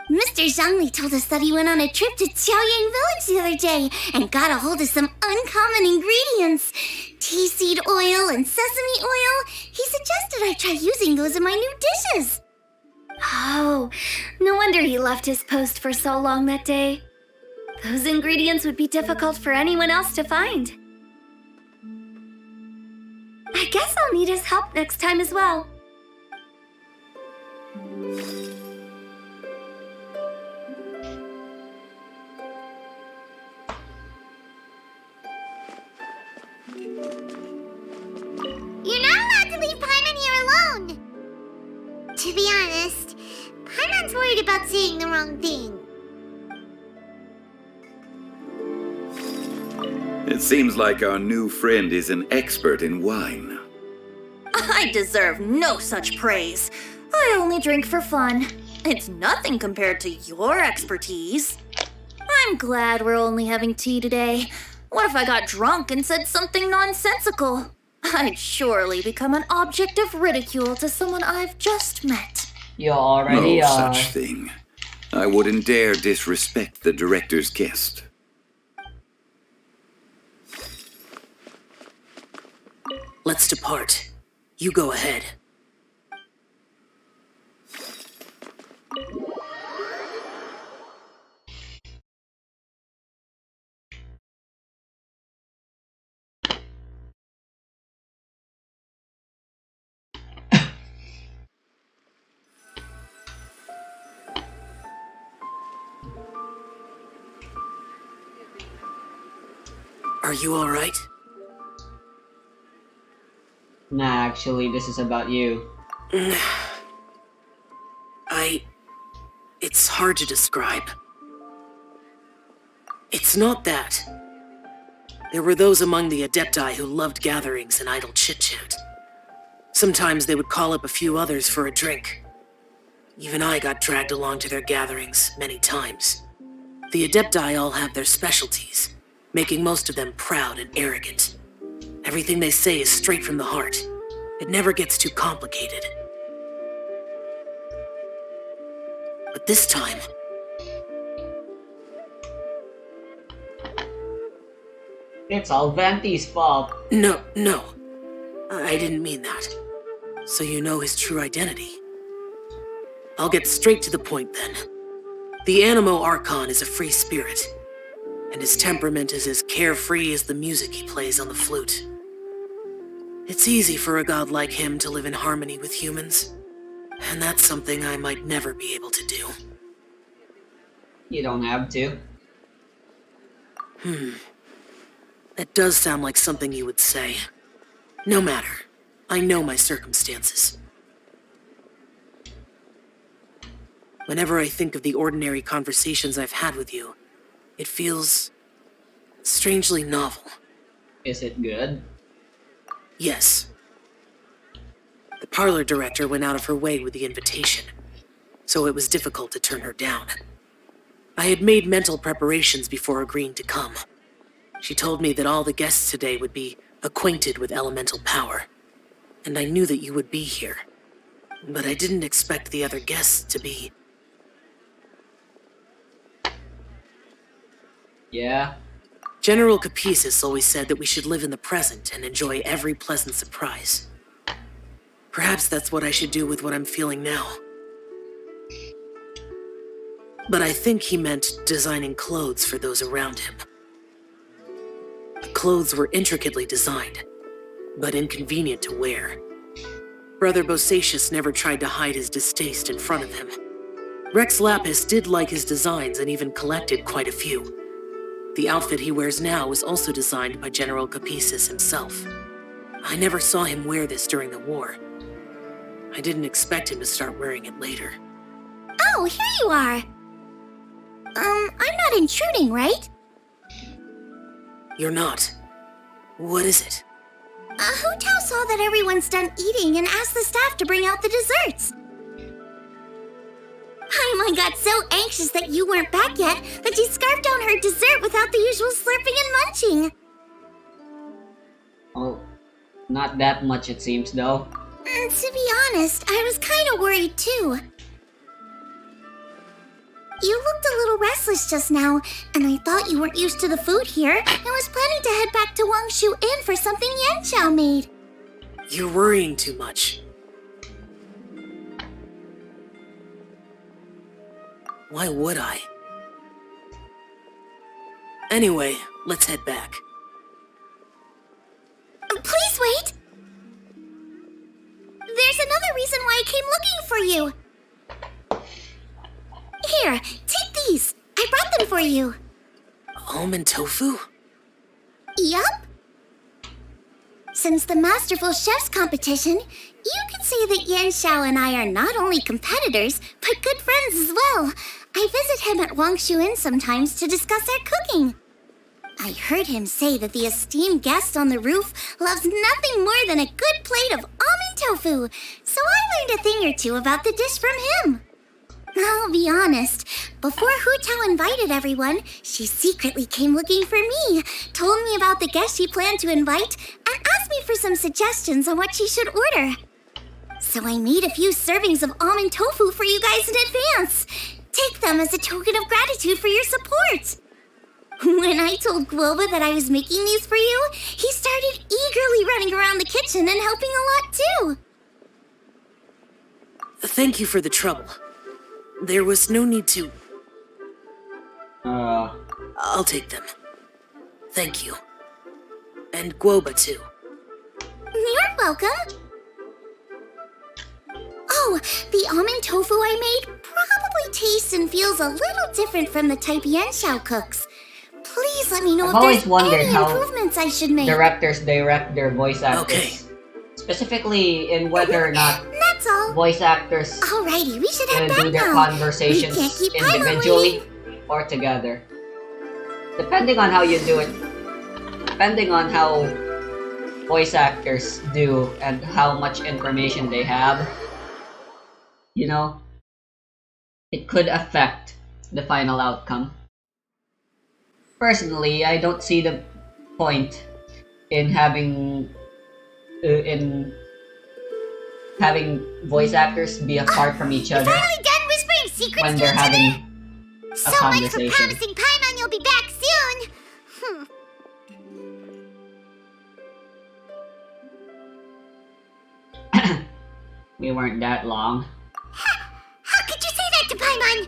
Mr. Zhangli told us that he went on a trip to Qiaoyang Village the other day and got a hold of some uncommon ingredients. Tea seed oil and sesame oil. He suggested I try using those in my new dishes. Oh, no wonder he left his post for so long that day. Those ingredients would be difficult for anyone else to find. I guess I'll need his help next time as well. You're not allowed to leave Paimon here alone. To be honest, Paimon's worried about saying the wrong thing. It seems like our new friend is an expert in wine. I deserve no such praise. I only drink for fun. It's nothing compared to your expertise. I'm glad we're only having tea today. What if I got drunk and said something nonsensical? I'd surely become an object of ridicule to someone I've just met. You already No are. such thing. I wouldn't dare disrespect the director's guest. Let's depart. You go ahead. Are you all right? Nah, actually, this is about you. It's hard to describe. It's not that. There were those among the Adepti who loved gatherings and idle chit-chat. Sometimes they would call up a few others for a drink. Even I got dragged along to their gatherings many times. The Adepti all have their specialties, making most of them proud and arrogant. Everything they say is straight from the heart. It never gets too complicated. But this time... It's all Venti's fault. No. I didn't mean that. So you know his true identity. I'll get straight to the point then. The Animo Archon is a free spirit, and his temperament is as carefree as the music he plays on the flute. It's easy for a god like him to live in harmony with humans, and that's something I might never be able to do. You don't have to. That does sound like something you would say. No matter. I know my circumstances. Whenever I think of the ordinary conversations I've had with you, it feels strangely novel. Is it good? Yes. The parlor director went out of her way with the invitation, so it was difficult to turn her down. I had made mental preparations before agreeing to come. She told me that all the guests today would be acquainted with elemental power, and I knew that you would be here. But I didn't expect the other guests to be... Yeah? General Capisis always said that we should live in the present and enjoy every pleasant surprise. Perhaps that's what I should do with what I'm feeling now. But I think he meant designing clothes for those around him. The clothes were intricately designed, but inconvenient to wear. Brother Bosacius never tried to hide his distaste in front of him. Rex Lapis did like his designs and even collected quite a few. The outfit he wears now was also designed by General Capices himself. I never saw him wear this during the war. I didn't expect him to start wearing it later. Oh, here you are. I'm not intruding, right? You're not. What is it? Hu Tao saw that everyone's done eating and asked the staff to bring out the desserts. Paimon got so anxious that you weren't back yet that she scarfed down her dessert without the usual slurping and munching. Oh, not that much it seems though. To be honest, I was kind of worried too. You looked a little restless just now, and I thought you weren't used to the food here and was planning to head back to Wangshu Inn for something Yanxiao made. You're worrying too much. Why would I? Anyway, let's head back. Please wait! There's another reason why I came looking for you. Here, take these. I brought them for you. Almond tofu? Yup. Since the Masterful Chef's competition, you could say that Yanxiao and I are not only competitors, but good friends as well. I visit him at Wangshu Inn sometimes to discuss our cooking. I heard him say that the esteemed guest on the roof loves nothing more than a good plate of almond tofu, so I learned a thing or two about the dish from him. I'll be honest, before Hu Tao invited everyone, she secretly came looking for me, told me about the guests she planned to invite, and asked me for some suggestions on what she should order. So I made a few servings of almond tofu for you guys in advance. Take them as a token of gratitude for your support. When I told Guoba that I was making these for you, he started eagerly running around the kitchen and helping a lot too. Thank you for the trouble. There was no need to... I'll take them. Thank you. And Guoba too. You're welcome. Oh, the almond tofu I made probably tastes and feels a little different from the type Yanxiao cooks. Please let me know I've if always there's wondered any how improvements I should make. directors direct their voice actors. Okay. Specifically in whether or not That's all. voice actors Alrighty, we should head do back their now. conversations We can't keep Paimon individually waiting. or together. Depending on how you do it, depending on how voice actors do and how much information they have, you know, it could affect the final outcome. Personally, I don't see the point in having voice actors be apart from each other Finally done whispering secrets when to they're each other? having a So much for conversation. promising Paimon you'll be back soon. We weren't that long. How could you say that to Paimon?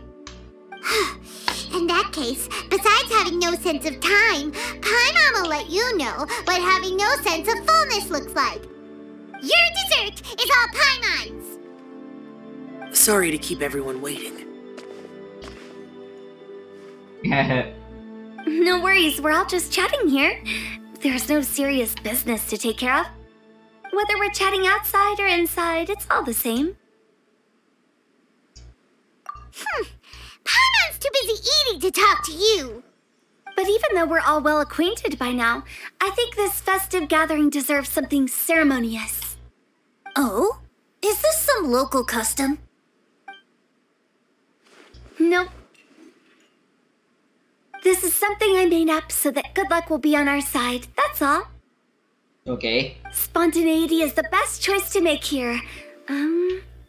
In that case, besides having no sense of time, Paimon will let you know what having no sense of fullness looks like. Your dessert is all Paimon's! Sorry to keep everyone waiting. No worries, we're all just chatting here. There's no serious business to take care of. Whether we're chatting outside or inside, it's all the same. Paimon's too busy eating to talk to you. But even though we're all well acquainted by now, I think this festive gathering deserves something ceremonious. Oh? Is this some local custom? Nope. This is something I made up so that good luck will be on our side, that's all. Okay. Spontaneity is the best choice to make here.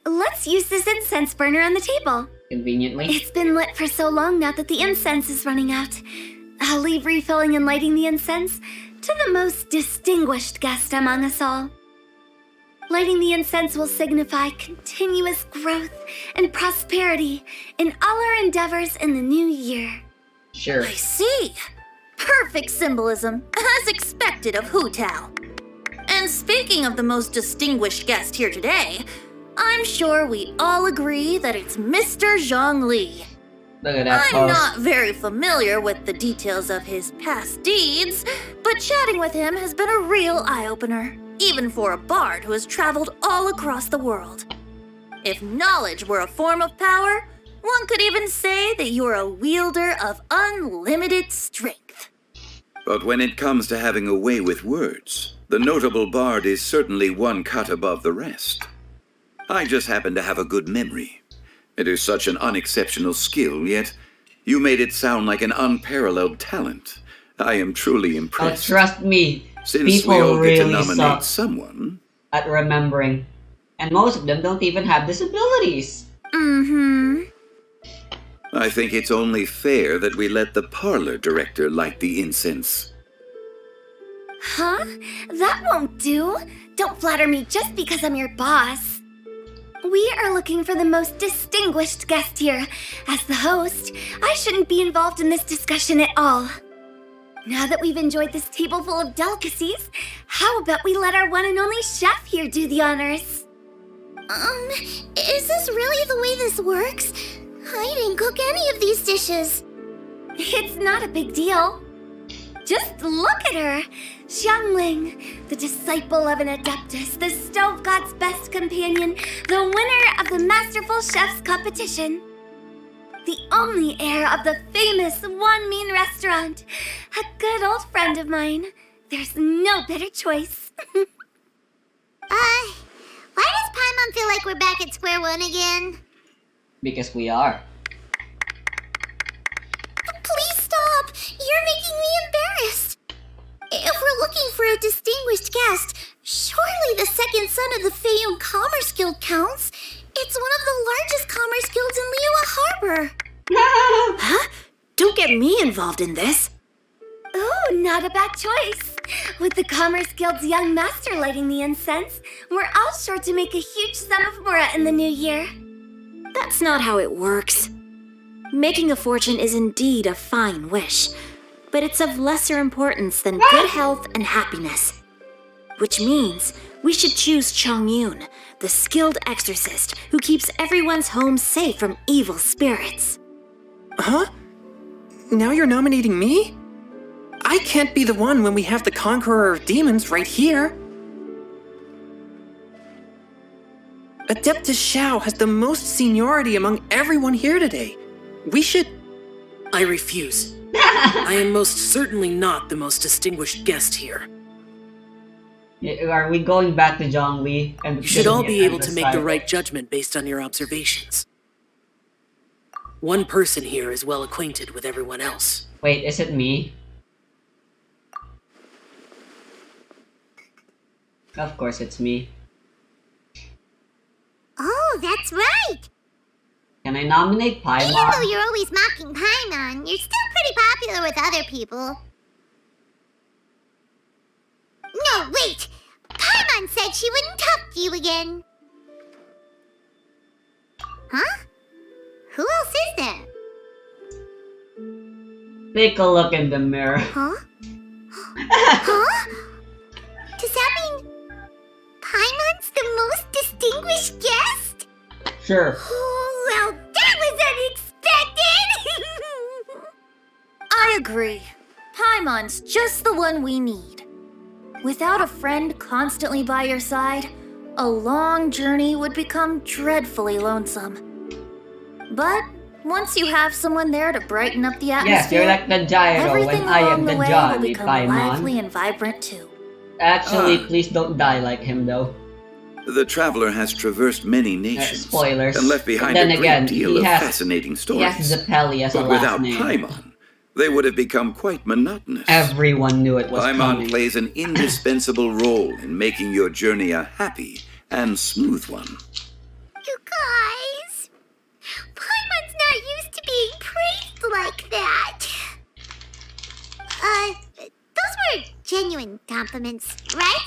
Let's use this incense burner on the table. Conveniently. It's been lit for so long now that the incense is running out. I'll leave refilling and lighting the incense to the most distinguished guest among us all. Lighting the incense will signify continuous growth and prosperity in all our endeavors in the new year. Sure. I see. Perfect symbolism, as expected of Hu Tao. And speaking of the most distinguished guest here today, I'm sure we all agree that it's Mr. Zhongli. Look at that I'm post. not very familiar with the details of his past deeds, but chatting with him has been a real eye-opener, even for a bard who has traveled all across the world. If knowledge were a form of power, one could even say that you're a wielder of unlimited strength. But when it comes to having a way with words, the notable bard is certainly one cut above the rest. I just happen to have a good memory. It is such an unexceptional skill, yet you made it sound like an unparalleled talent. I am truly Oh, impressed. trust me, Since people we all get to really nominate suck someone, at remembering. And most of them don't even have disabilities. Mm-hmm. I think it's only fair that we let the parlor director light the incense. Huh? That won't do. Don't flatter me just because I'm your boss. We are looking for the most distinguished guest here. As the host, I shouldn't be involved in this discussion at all. Now that we've enjoyed this table full of delicacies, how about we let our one and only chef here do the honors? Is this really the way this works? I didn't cook any of these dishes. It's not a big deal. Just look at her! Xiangling, the disciple of an adeptus, the stove god's best companion, the winner of the Masterful Chef's competition. The only heir of the famous One Mean restaurant. A good old friend of mine. There's no better choice. Why does Paimon feel like we're back at square one again? Because we are. Please stop! You're making me embarrassed. If we're looking for a distinguished guest, surely the second son of the Feiyun Commerce Guild counts. It's one of the largest commerce guilds in Liyue Harbor. Huh? Don't get me involved in this. Oh, not a bad choice. With the Commerce Guild's young master lighting the incense, we're all sure to make a huge sum of mora in the new year. That's not how it works. Making a fortune is indeed a fine wish, but it's of lesser importance than good health and happiness. Which means we should choose Chongyun, the skilled exorcist who keeps everyone's home safe from evil spirits. Huh? Now you're nominating me? I can't be the one when we have the Conqueror of Demons right here. Adeptus Xiao has the most seniority among everyone here today. We should... I refuse. I am most certainly not the most distinguished guest here. Are we going back to Zhongli? And You should all be and able to make the right judgment based on your observations. One person here is well acquainted with everyone else. Wait, is it me? Of course it's me. Oh, that's right. Can I nominate Even though Paimon? you're always mocking Paimon, you're still pretty popular with other people. No, wait! Paimon said she wouldn't talk to you again. Huh? Who else is there? Take a look in the mirror. Huh? Huh? Does that mean Paimon's the most distinguished guest? Sure. Oh, well, that was unexpected! I agree. Paimon's just the one we need. Without a friend constantly by your side, a long journey would become dreadfully lonesome. But once you have someone there to brighten up the Yes, atmosphere, you're like the gyro everything when I along am the the way will Johnny, become lively Paimon. and vibrant too. Actually, please don't die like him though. The traveler has traversed many nations Spoilers. and left behind But then a great again, deal he of has- fascinating He has stories. Zeppeli as a But last without name. Paimon, they would have become quite monotonous. Everyone knew it was Paimon coming. plays an indispensable role in making your journey a happy and smooth one. You guys, Paimon's not used to being praised like that. Those were genuine compliments, right?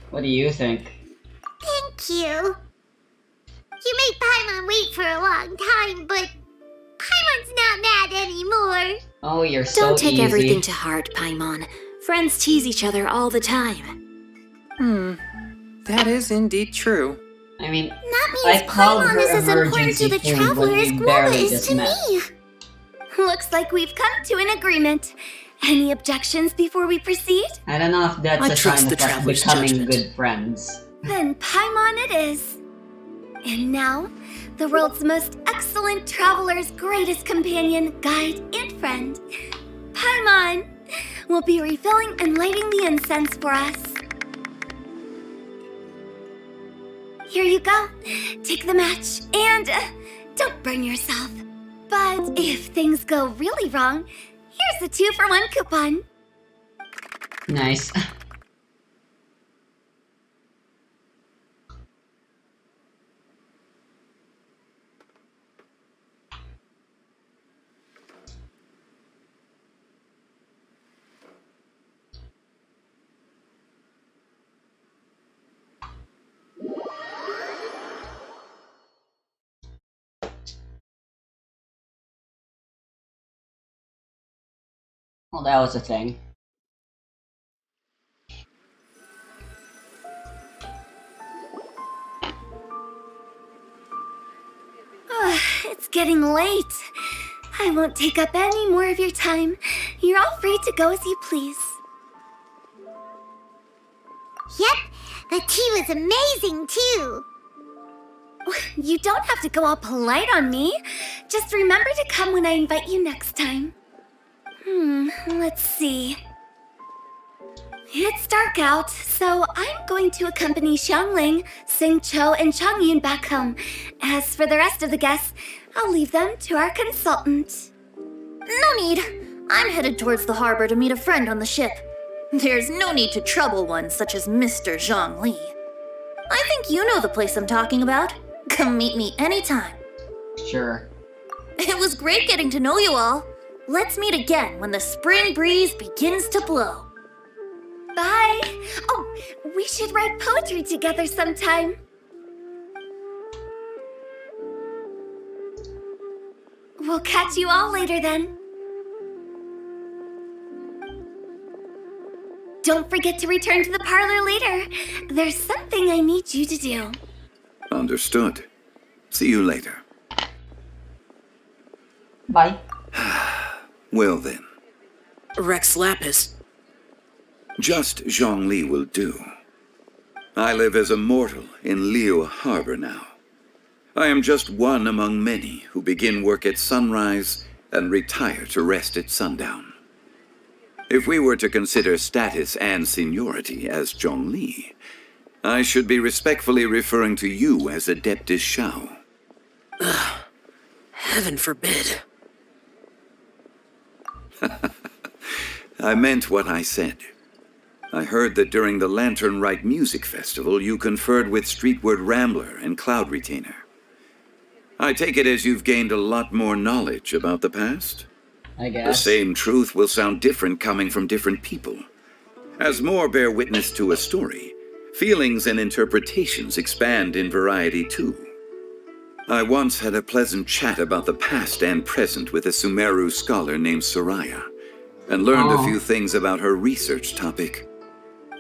What do you think? Thank you. You made Paimon wait for a long time, but Paimon's not mad anymore. Oh, you're so Don't take easy. everything to heart, Paimon. Friends tease each other all the time. That is indeed true. I mean, That I means called Paimon her is as important emergency to the food traveler when as we Guava barely is just to met. me. Looks like we've come to an agreement. Any objections before we proceed? I don't know if that's I a trust sign the of us traveler's becoming judgment. good friends. Then Paimon it is. And now, the world's most excellent traveler's greatest companion, guide, and friend, Paimon, will be refilling and lighting the incense for us. Here you go. Take the match and don't burn yourself. But if things go really wrong, here's the 2-for-1 coupon. Nice. Well, that was a thing. It's getting late. I won't take up any more of your time. You're all free to go as you please. Yep, the tea was amazing too. You don't have to go all polite on me. Just remember to come when I invite you next time. Let's see. It's dark out, so I'm going to accompany Xiangling, Xingqiu, and Changyun back home. As for the rest of the guests, I'll leave them to our consultant. No need. I'm headed towards the harbor to meet a friend on the ship. There's no need to trouble one such as Mr. Zhongli. I think you know the place I'm talking about. Come meet me anytime. Sure. It was great getting to know you all. Let's meet again when the spring breeze begins to blow. Bye. Oh, we should write poetry together sometime. We'll catch you all later then. Don't forget to return to the parlor later. There's something I need you to do. Understood. See you later. Bye. Well then, Rex Lapis. just Zhongli will do. I live as a mortal in Liu Harbor now. I am just one among many who begin work at sunrise and retire to rest at sundown. If we were to consider status and seniority as Zhongli, I should be respectfully referring to you as Adeptus Shao. Heaven forbid. I meant what I said. I heard that during the Lantern Rite Music Festival you conferred with Streetward Rambler and Cloud Retainer. I take it as you've gained a lot more knowledge about the past? I guess. The same truth will sound different coming from different people. As more bear witness to a story, feelings and interpretations expand in variety too. I once had a pleasant chat about the past and present with a Sumeru scholar named Soraya, and learned a few things about her research topic.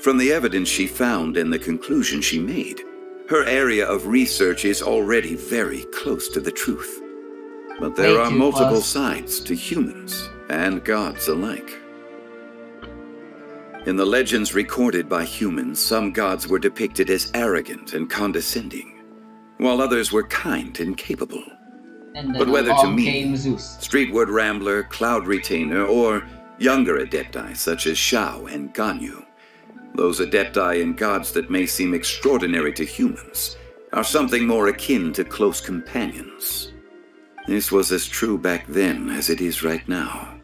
From the evidence she found and the conclusion she made, her area of research is already very close to the truth. But there Way are too multiple close. sides to humans and gods alike. In the legends recorded by humans, some gods were depicted as arrogant and condescending, while others were kind and capable. And then But whether to along me, came Zeus. Streetward Rambler, Cloud Retainer, or younger adepti such as Shao and Ganyu, those adepti and gods that may seem extraordinary to humans are something more akin to close companions. This was as true back then as it is right now.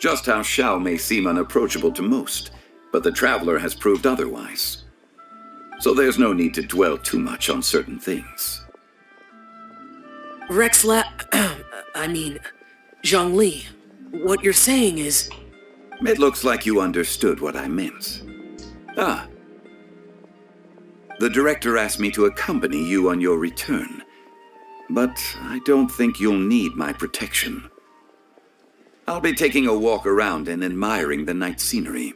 Just how Shao may seem unapproachable to most, but the Traveler has proved otherwise. So there's no need to dwell too much on certain things. Zhongli. What you're saying is... It looks like you understood what I meant. Ah. The director asked me to accompany you on your return, but I don't think you'll need my protection. I'll be taking a walk around and admiring the night scenery.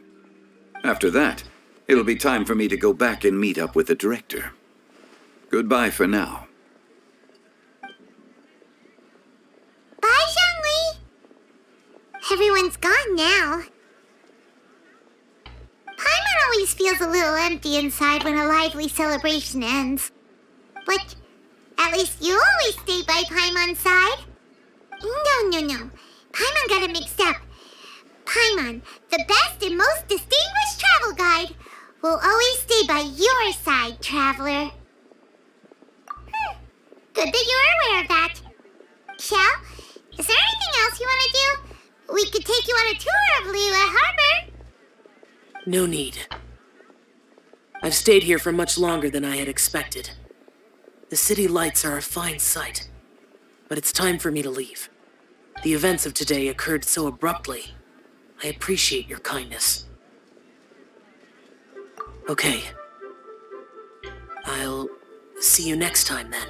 After that, It'll be time for me to go back and meet up with the director. Goodbye for now. Bye, Zhongli! Everyone's gone now. Paimon always feels a little empty inside when a lively celebration ends. But at least you always stay by Paimon's side. No. Paimon got it mixed up. Paimon, the best and most distinguished travel guide, will always stay by your side, traveler. Good that you're aware of that. Shell, is there anything else you want to do? We could take you on a tour of Liyue Harbor. No need. I've stayed here for much longer than I had expected. The city lights are a fine sight, but it's time for me to leave. The events of today occurred so abruptly. I appreciate your kindness. Okay. I'll see you next time then.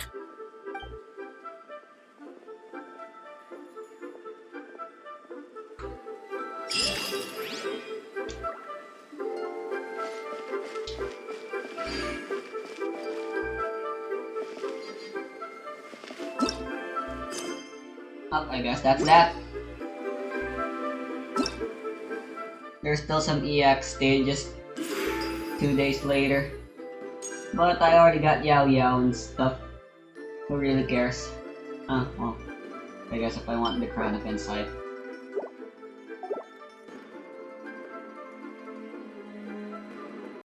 Oh, I guess that's that. There's still some EX stages 2 days later. But I already got Yao Yao and stuff. Who really cares? Well, I guess if I want the Crown of Insight.